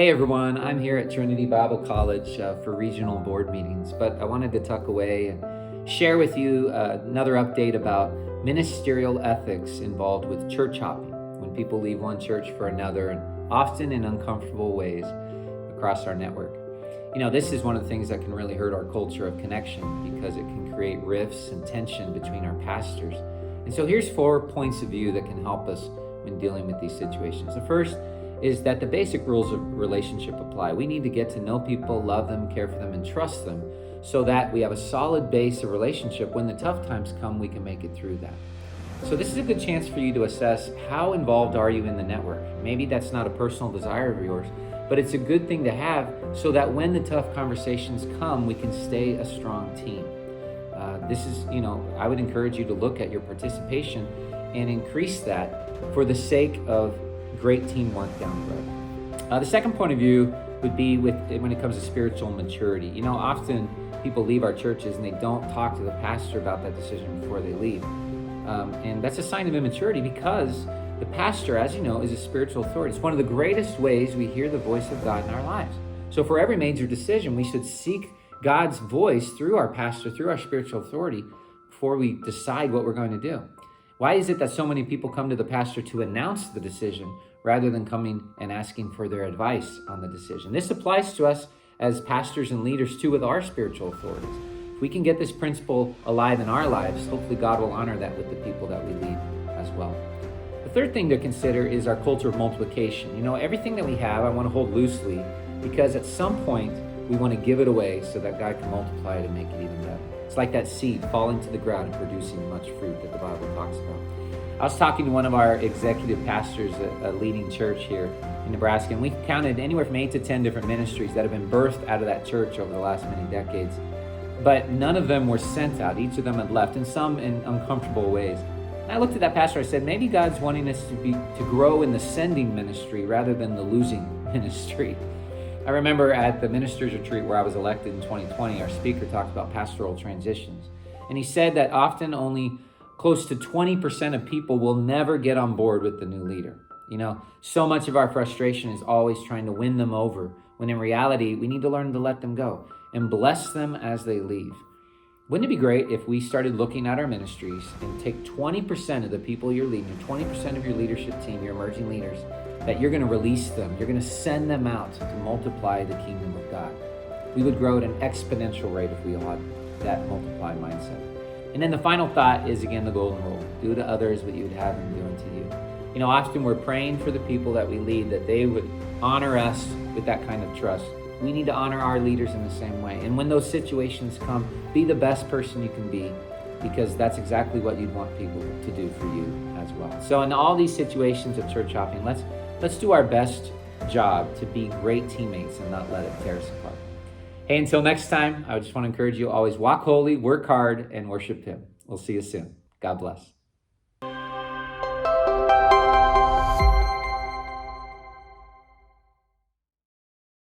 Hey everyone, I'm here at Trinity Bible College for regional board meetings, but I wanted to tuck away and share with you another update about ministerial ethics involved with church hopping, when people leave one church for another, and often in uncomfortable ways across our network. You know, this is one of the things that can really hurt our culture of connection because it can create rifts and tension between our pastors. And so here's 4 points of view that can help us when dealing with these situations. The first is that the basic rules of relationship apply. We need to get to know people, love them, care for them, and trust them so that we have a solid base of relationship. When the tough times come, we can make it through that. So this is a good chance for you to assess how involved are you in the network. Maybe that's not a personal desire of yours, but it's a good thing to have so that when the tough conversations come, we can stay a strong team. I would encourage you to look at your participation and increase that for the sake of great teamwork down the road. The second point of view would be when it comes to spiritual maturity. You know, often people leave our churches and they don't talk to the pastor about that decision before they leave. And that's a sign of immaturity because the pastor, as you know, is a spiritual authority. It's one of the greatest ways we hear the voice of God in our lives. So for every major decision, we should seek God's voice through our pastor, through our spiritual authority, before we decide what we're going to do. Why is it that so many people come to the pastor to announce the decision rather than coming and asking for their advice on the decision? This applies to us as pastors and leaders too with our spiritual authorities. If we can get this principle alive in our lives, hopefully God will honor that with the people that we lead as well. The third thing to consider is our culture of multiplication. You know, everything that we have, I want to hold loosely because at some point we want to give it away so that God can multiply it and make it even better. It's like that seed falling to the ground and producing much fruit that the Bible talks about. I was talking to one of our executive pastors at a leading church here in Nebraska, and we counted anywhere from 8 to 10 different ministries that have been birthed out of that church over the last many decades. But none of them were sent out. Each of them had left, and some in uncomfortable ways. And I looked at that pastor, I said, maybe God's wanting us to grow in the sending ministry rather than the losing ministry. I remember at the ministers retreat where I was elected in 2020, our speaker talked about pastoral transitions. And he said that often only close to 20% of people will never get on board with the new leader. You know, so much of our frustration is always trying to win them over, when in reality, we need to learn to let them go and bless them as they leave. Wouldn't it be great if we started looking at our ministries and take 20% of the people you're leading, 20% of your leadership team, your emerging leaders, that you're going to release them, you're going to send them out to multiply the kingdom of God. We would grow at an exponential rate if we had that multiply mindset. And then the final thought is, again, the golden rule. Do to others what you would have them do unto you. You know, often we're praying for the people that we lead, that they would honor us with that kind of trust. We need to honor our leaders in the same way. And when those situations come, be the best person you can be, because that's exactly what you'd want people to do for you as well. So in all these situations of church hopping, let's do our best job to be great teammates and not let it tear us apart. Hey, until next time, I just want to encourage you always walk holy, work hard, and worship Him. We'll see you soon. God bless.